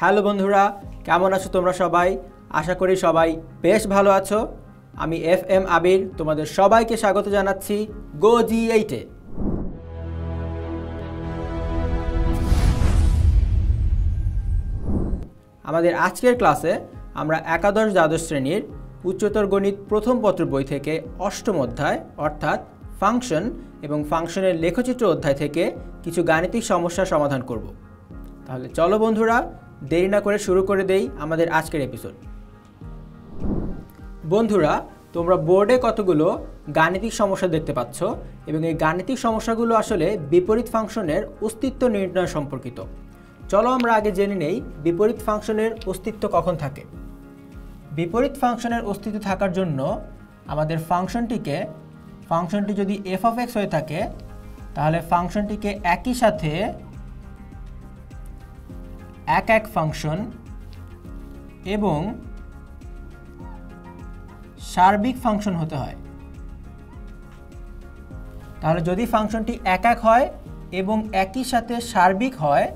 Hello বন্ধুরা, কেমন আছো তোমরা সবাই? আশা করি সবাই বেশ ভালো আছো। আমি FM আবির তোমাদের সবাইকে স্বাগত জানাচ্ছি গো G8 এ। আমাদের আজকের ক্লাসে আমরা একাদশ দ্বাদশ শ্রেণীর উচ্চতর গণিত প্রথম পত্র বই থেকে অষ্টম অধ্যায় অর্থাৎ ফাংশন এবং ফাংশনের লেখচিত্র অধ্যায় থেকে কিছু গাণিতিক সমস্যার সমাধান করব। তাহলে চলো বন্ধুরা, দেরি না করে শুরু করে দেই আমাদের আজকের এপিসোড। বন্ধুরা, তোমরা বোর্ডে কতগুলো গাণিতিক সমস্যা দেখতে পাচ্ছ এবং এই গাণিতিক সমস্যাগুলো আসলে বিপরীত ফাংশনের অস্তিত্ব নির্ণয় সম্পর্কিত। চলো আমরা আগে জেনে নেই বিপরীত ফাংশনের অস্তিত্ব কখন থাকে। বিপরীত ফাংশনের অস্তিত্ব থাকার জন্য আমাদের ফাংশনটি যদি f(x) হয়ে থাকে তাহলে ফাংশনটিকে একই সাথে এক ফাংশন এবং সার্বিক ফাংশন হতে হয়। তাহলে যদি ফাংশনটি এক হয় এবং একই সাথে সার্বিক হয়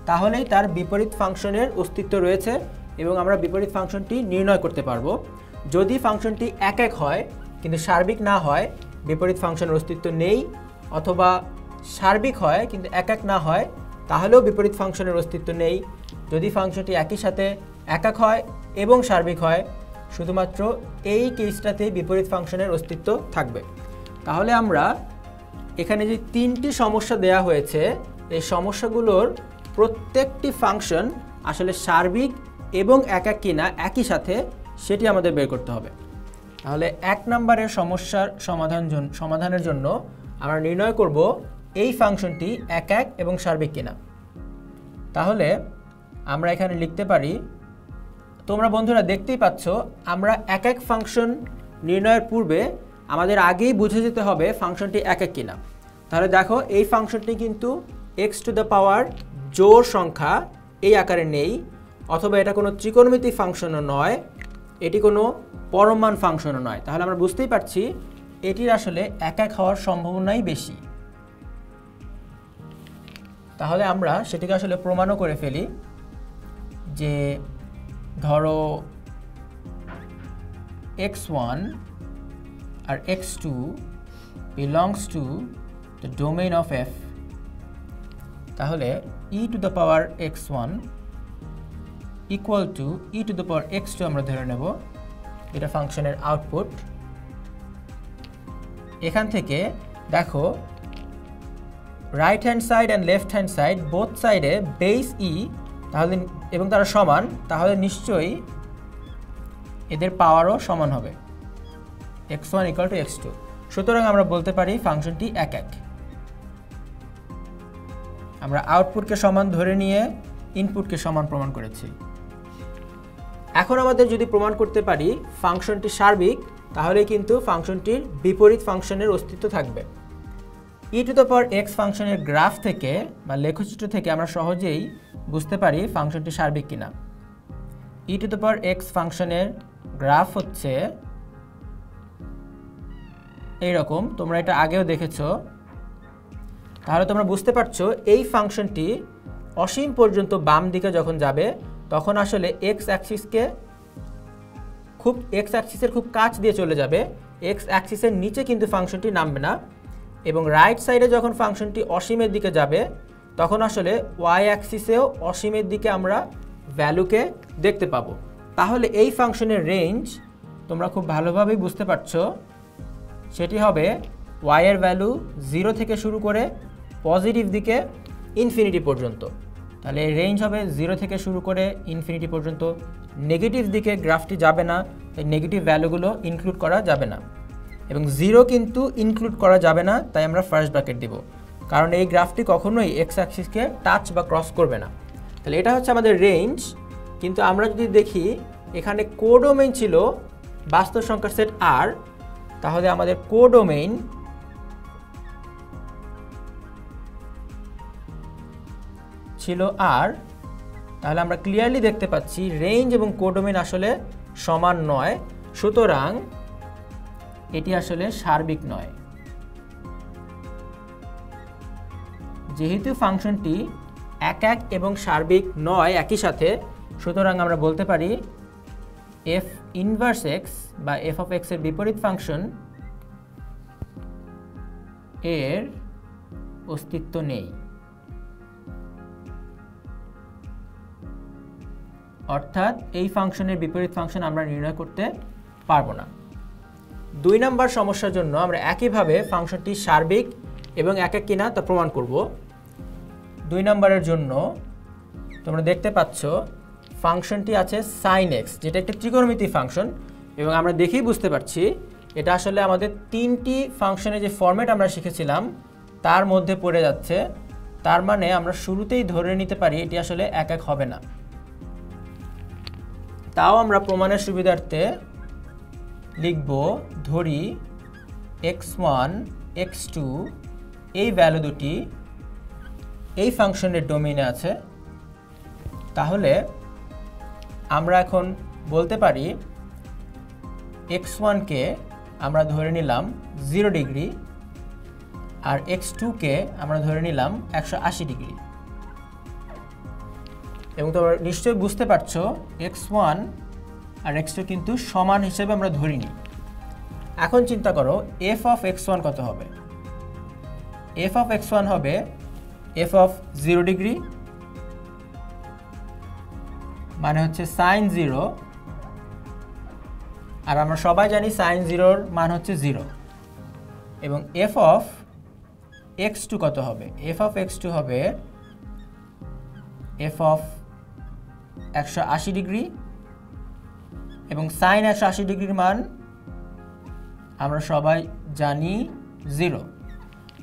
তাহলেই তার বিপরীত ফাংশনের অস্তিত্ব রয়েছে এবং আমরা বিপরীত ফাংশনটি নির্ণয় করতে পারবো। যদি ফাংশনটি এক হয় কিন্তু সার্বিক না হয়, বিপরীত ফাংশনের অস্তিত্ব নেই, অথবা সার্বিক হয় কিন্তু এক না হয়, তাহলেও বিপরীত ফাংশনের অস্তিত্ব নেই। যদি ফাংশনটি একই সাথে এক হয় এবং সার্বিক হয়, শুধুমাত্র এই কেসটাতেই বিপরীত ফাংশনের অস্তিত্ব থাকবে। তাহলে আমরা এখানে যে তিনটি সমস্যা দেয়া হয়েছে, এই সমস্যাগুলোর প্রত্যেকটি ফাংশন আসলে সার্বিক এবং এক কিনা একই সাথে সেটি আমাদের বের করতে হবে। তাহলে 1 নম্বরের সমস্যার সমাধানের জন্য আমরা নির্ণয় করব এই ফাংশনটি এক এবং সার্বিক কিনা। তাহলে আমরা এখানে লিখতে পারি, তোমরা বন্ধুরা দেখতেই পাচ্ছ আমরা এক ফাংশন নির্ণয়ের পূর্বে আমাদের আগেই বুঝে যেতে হবে ফাংশনটি এক কিনা। তাহলে দেখো, এই ফাংশনটি কিন্তু x⁴ জোড় সংখ্যা এই আকারে নেই, অথবা এটা কোনো ত্রিকোণমিতিক ফাংশনও নয়, এটি কোনো পরম মান ফাংশনও নয়। তাহলে আমরা বুঝতেই পারছি এটির আসলে এক হওয়ার সম্ভাবনাই বেশি। তাহলে আমরা সেটিকে আসলে প্রমাণও করে ফেলি যে ধরো x1 R x2 belongs to the domain of f, তাহলে e⁴x1 equal to e⁴x2 আমরা ধরে নেব, এটা ফাংশনের আউটপুট। এখান থেকে দেখো right hand side and left hand side both সাইডে বেস e, তাহলে এবং তারা সমান, তাহলে নিশ্চয়ই এদের পাওয়ারও সমান হবে, x1 equal to x2। সুতরাং আমরা বলতে পারি ফাংশনটি এক। আমরা আউটপুটকে সমান ধরে নিয়ে ইনপুটকে সমান প্রমাণ করেছি। এখন আমাদের যদি প্রমাণ করতে পারি ফাংশনটি সার্বিক, তাহলে কিন্তু ফাংশনটির বিপরীত ফাংশনের অস্তিত্ব থাকবে। e⁴x ফাংশনের গ্রাফ থেকে বা লেখচিত্র থেকে আমরা সহজেই বুঝতে পারি ফাংশনটি সার্বিক কিনা। e⁴x ফাংশনের গ্রাফ হচ্ছে এইরকম, তোমরা এটা আগেও দেখেছো। তাহলে তোমরা বুঝতে পারছো এই ফাংশনটি অসীম পর্যন্ত বাম দিকে যখন যাবে তখন আসলে x অ্যাক্সিসের খুব কাছ দিয়ে চলে যাবে, x অ্যাক্সিসের নিচে কিন্তু ফাংশনটি নামবে না। এবং রাইট সাইডে যখন ফাংশনটি অসীমের দিকে যাবে তখন আসলে y অ্যাক্সিসেও অসীমের দিকে আমরা ভ্যালুকে দেখতে পাবো। তাহলে এই ফাংশনের রেঞ্জ তোমরা খুব ভালোভাবেই বুঝতে পারছো, সেটি হবে y এর ভ্যালু 0 থেকে শুরু করে পজিটিভ দিকে ইনফিনিটি পর্যন্ত। তাহলে এই রেঞ্জ হবে 0 থেকে শুরু করে ইনফিনিটি পর্যন্ত। নেগেটিভ দিকে গ্রাফটি যাবে না, তাই নেগেটিভ ভ্যালুগুলো ইনক্লুড করা যাবে না, এবং 0 কিন্তু ইনক্লুড করা যাবে না, তাই আমরা ফার্স্ট ব্র্যাকেট দিব, কারণ এই গ্রাফটি কখনোই এক্স অ্যাক্সিসকে টাচ বা ক্রস করবে না। তাহলে এটা হচ্ছে আমাদের রেঞ্জ। কিন্তু আমরা যদি দেখি এখানে কোডোমেইন ছিল বাস্তব সংখ্যার সেট R, তাহলে আমাদের কোডোমেইন ছিল R, তাহলে আমরা ক্লিয়ারলি দেখতে পাচ্ছি রেঞ্জ এবং কোডোমেইন আসলে সমান নয়, সুতরাং এটি আসলে সার্বিক নয়। যেহেতু ফাংশনটি এক এবং সার্বিক নয় একই সাথে, সুতরাং আমরা বলতে পারি এফ ইনভার্স এক্স বা এফ অফ এক্স এর বিপরীত ফাংশন এর অস্তিত্ব নেই, অর্থাৎ এই ফাংশনের বিপরীত ফাংশন আমরা নির্ণয় করতে পারবো না। 2 নম্বর সমস্যার জন্য আমরা একইভাবে ফাংশনটি সার্বিক এবং একক কিনা তা প্রমাণ করব। 2 নম্বরের জন্য তোমরা দেখতে পাচ্ছ ফাংশনটি আছে sin x, যেটা একটি ত্রিকোণমিতিক ফাংশন, এবং আমরা দেখেই বুঝতে পারছি এটা আসলে আমাদের 3টি ফাংশনের যে ফরম্যাট আমরা শিখেছিলাম তার মধ্যে পড়ে যাচ্ছে। তার মানে আমরা শুরুতেই ধরে নিতে পারি এটি আসলে একক হবে না। তাও আমরা প্রমাণের সুবিধার্থে লিখব, ধরি x1 x2 এই ভ্যালু দুটি এই ফাংশনের ডোমেইনে আছে। তাহলে আমরা এখন বলতে পারি x1 কে আমরা ধরে নিলাম 0 ডিগ্রি আর x2 কে আমরা ধরে নিলাম 180 ডিগ্রি, এবং তোমরা নিশ্চয়ই বুঝতে পারছো x1 আর x2 কিন্তু সমান হিসেবে আমরা ধরিনি। এখন চিন্তা করো f অফ x1 কত হবে? f অফ x1 হবে f অফ 0 ডিগ্রি, মানে হচ্ছে sin 0, আর আমরা সবাই জানি sin 0 মান হচ্ছে 0। এবং f অফ x2 কত হবে? f অফ x2 হবে f অফ 180 ডিগ্রি, এবং sin 180 ডিগ্রির মান আমরা সবাই জানি 0।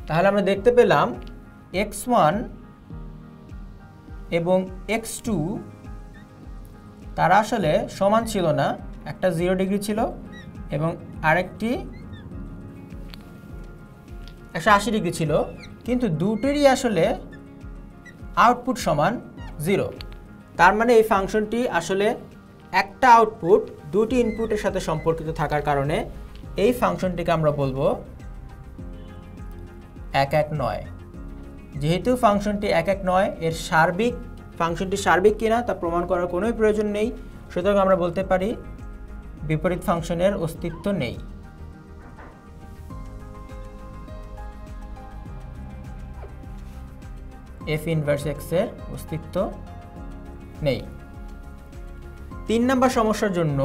তাহলে আমরা দেখতে পেলাম x1 এবং x2 তারা আসলে সমান ছিল না, একটা 0 ডিগ্রি ছিল এবং আরেকটি 180 ডিগ্রি ছিল, কিন্তু দুটোরই আসলে আউটপুট সমান 0। তার মানে এই ফাংশনটি আসলে একটা আউটপুট দুটি ইনপুটের সাথে সম্পর্কিত থাকার কারণে এই ফাংশনটিকে আমরা বলবো একক নয়। যেহেতু ফাংশনটি একক নয়, এর ফাংশনটি সার্বিক কিনা তা প্রমাণ করার কোনো প্রয়োজন নেই, সুতরাং আমরা বলতে পারি বিপরীত ফাংশনের অস্তিত্ব নেই। এফ ইনভার্স এক্স এর অস্তিত্ব নেই। 3 নম্বর সমস্যার জন্য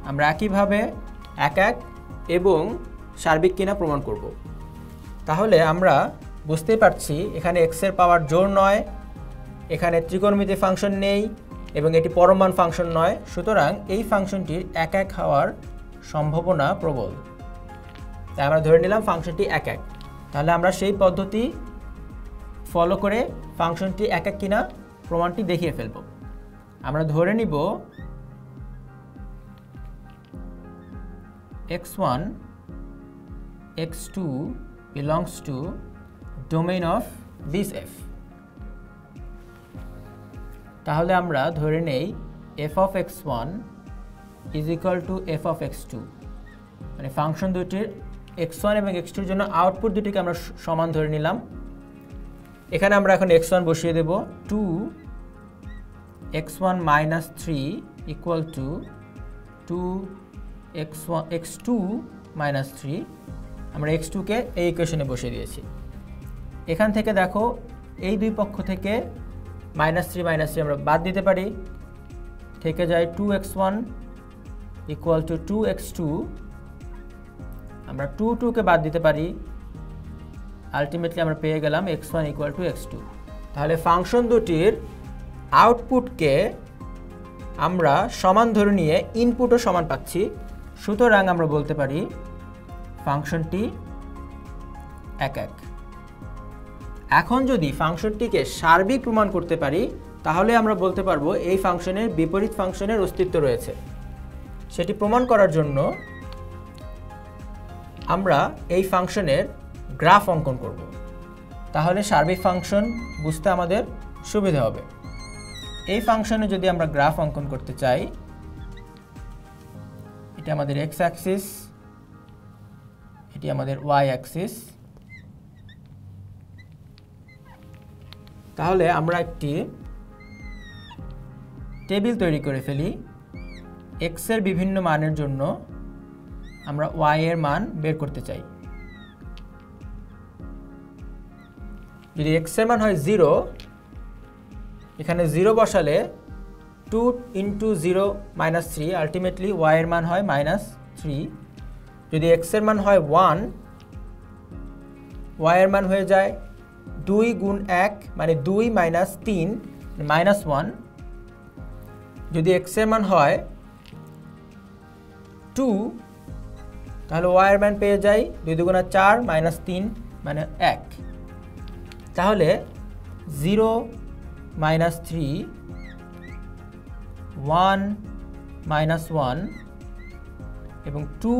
আমরা একইভাবে একক এবং সার্বিক কিনা প্রমাণ করব। তাহলে আমরা বুঝতেই পারছি এখানে x এর পাওয়ার জোড় নয়, এখানে ত্রিকোণমিতিক ফাংশন নেই, এবং এটি পরমান ফাংশন নয়, সুতরাং এই ফাংশনটির একক হওয়ার সম্ভাবনা প্রবল। তাই আমরা ধরে নিলাম ফাংশনটি একক। তাহলে আমরা সেই পদ্ধতি ফলো করে ফাংশনটি একক কিনা প্রমাণটি দেখিয়ে ফেলব। আমরা ধরে নিব x1 x2 belongs to domain of this f। তাহলে আমরা ধরে নেই f of x1 is equal to f of x2, মানে ফাংশন দুটির x1 এবং x2 এর জন্য আউটপুট দুটিকে আমরা সমান ধরে নিলাম। এখানে আমরা এখন x1 বসিয়ে দেব, 2x1 minus 3 equal to 2x2 minus 3। আমরা x2 কে এই ইকুয়েশনে বসিয়ে দিয়েছি। এখান থেকে দেখো এই দুই পক্ষ থেকে -3 আমরা বাদ দিতে পারি, থেকে যায় 2x1 equal to 2x2। আমরা 2 কে বাদ দিতে পারি, আলটিমেটলি আমরা পেয়ে গেলাম x1 equal to x2। তাহলে ফাংশন দুটির আউটপুটকে আমরা সমান ধরে নিয়ে ইনপুটও সমান পাচ্ছি, সুতরাং আমরা বলতে পারি ফাংশনটি একক। এখন যদি ফাংশনটিকে সার্বিক প্রমাণ করতে পারি তাহলে আমরা বলতে পারবো এই ফাংশনের বিপরীত ফাংশনের অস্তিত্ব রয়েছে। সেটি প্রমাণ করার জন্য আমরা এই ফাংশনের গ্রাফ অঙ্কন করব, তাহলে সার্বিক ফাংশন বুঝতে আমাদের সুবিধা হবে। এই ফাংশনে যদি আমরা গ্রাফ অঙ্কন করতে চাই, এটা আমাদের x অ্যাক্সিস, এটি আমাদের y অ্যাক্সিস। তাহলে আমরা একটি টেবিল তৈরি করে ফেলি। x এর বিভিন্ন মানের জন্য আমরা y এর মান বের করতে চাই। যদি x এর মান হয় 0, এখানে 0 বসালে 2 × 0 - 3, আলটিমেটলি y এর মান হয় -3। যদি x এর মান হয় 1, y এর মান হয়ে যায় 2 × 1 মানে 2 - 3 -1। যদি x এর মান হয় 2, তাহলে y এর মান পেয়ে যাই 2 × 4 - 3 মানে 1। তাহলে 0 - 3, 1 - 1 এবং 2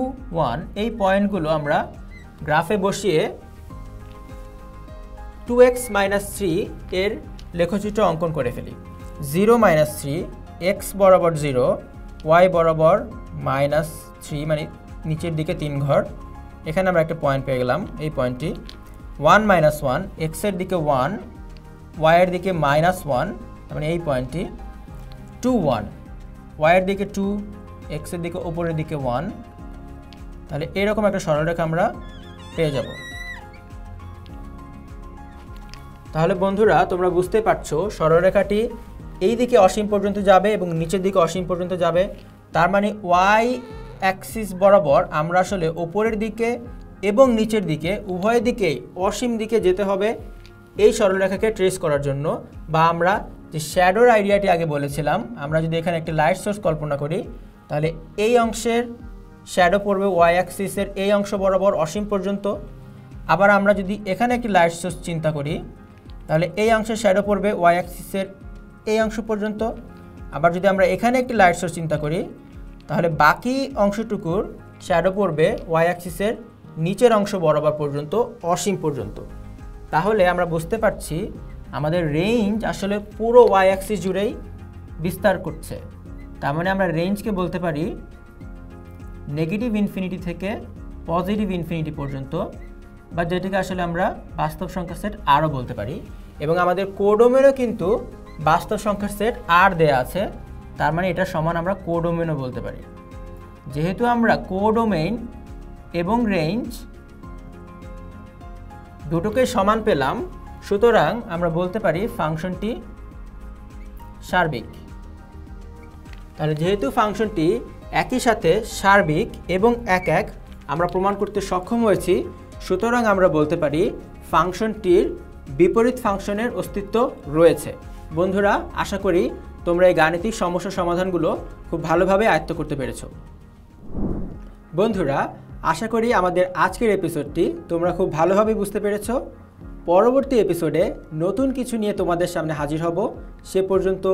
1 এই পয়েন্টগুলো আমরা গ্রাফে বসিয়ে 2x - 3 এর লেখচিত্র অঙ্কন করে ফেলি। 0 - 3, x বরাবর 0, y বরাবর -3 মানে নিচের দিকে 3 ঘর। এখানে আমরা একটা পয়েন্ট পেয়ে গেলাম, এই পয়েন্টটি। 1 - 1, x এর দিকে 1, y এর দিকে -1 মানে এই পয়েন্টটি। 2 1, y এর দিকে 2, x এর দিকে উপরের দিকে 1। তাহলে এরকম একটা সরলরেখা আমরা পেয়ে যাব। তাহলে বন্ধুরা তোমরা বুঝতে পারছো সরলরেখাটি এই দিকে অসীম পর্যন্ত যাবে এবং নিচের দিকে অসীম পর্যন্ত যাবে। তার মানে y অ্যাক্সিস বরাবর আমরা আসলে উপরের দিকে এবং নিচের দিকে উভয় দিকেই অসীম দিকে যেতে হবে এই সরলরেখাকে ট্রেস করার জন্য। বা আমরা যে শ্যাডোর আইডিয়াটি আগে বলেছিলাম, আমরা যদি এখানে একটি লাইট সোর্স কল্পনা করি, তাহলে এই অংশের শ্যাডো পড়বে y অ্যাক্সিসের এই অংশ বরাবর অসীম পর্যন্ত। আবার আমরা যদি এখানে একটি লাইট সোর্স চিন্তা করি, তাহলে এই অংশের শ্যাডো পড়বে y অ্যাক্সিসের এই অংশ পর্যন্ত। আবার যদি আমরা এখানে একটি লাইট সোর্স চিন্তা করি, তাহলে বাকি অংশটুকুর শ্যাডো পড়বে y অ্যাক্সিসের নিচের অংশ বরাবর পর্যন্ত অসীম পর্যন্ত। তাহলে আমরা বুঝতে পারছি আমাদের রেঞ্জ আসলে পুরো y অ্যাক্সিস জুড়েই বিস্তার করছে। তার মানে আমরা রেঞ্জকে বলতে পারি -∞ থেকে +∞ পর্যন্ত, বা যেটাকে আসলে আমরা বাস্তব সংখ্যার সেট আরও বলতে পারি। এবং আমাদের কোডোমেনও কিন্তু বাস্তব সংখ্যার সেট আর দেয়া আছে, তার মানে এটা সমান আমরা কোডোমেনও বলতে পারি। যেহেতু আমরা কোডোমেইন এবং রেঞ্জ দুটোকে সমান পেলাম, সুতরাং আমরা বলতে পারি ফাংশনটি সার্বিক। তাহলে যেহেতু ফাংশনটি একই সাথে সার্বিক এবং এক এক আমরা প্রমাণ করতে সক্ষম হয়েছি, সুতরাং আমরা বলতে পারি ফাংশনটির বিপরীত ফাংশনের অস্তিত্ব রয়েছে। বন্ধুরা, আশা করি তোমরা এই গাণিতিক সমস্যা সমাধানগুলো খুব ভালোভাবে আয়ত্ত করতে পেরেছো। বন্ধুরা, আশা করি আমাদের আজকের এপিসোডটি তোমরা খুব ভালোভাবে বুঝতে পেরেছো। পরবর্তী এপিসোডে নতুন কিছু নিয়ে তোমাদের সামনে হাজির হব। সে পর্যন্ত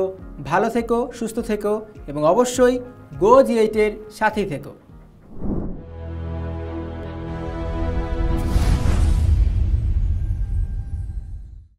ভালো থেকো, সুস্থ থেকো এবং অবশ্যই গো G8 এর সাথেই থেকো।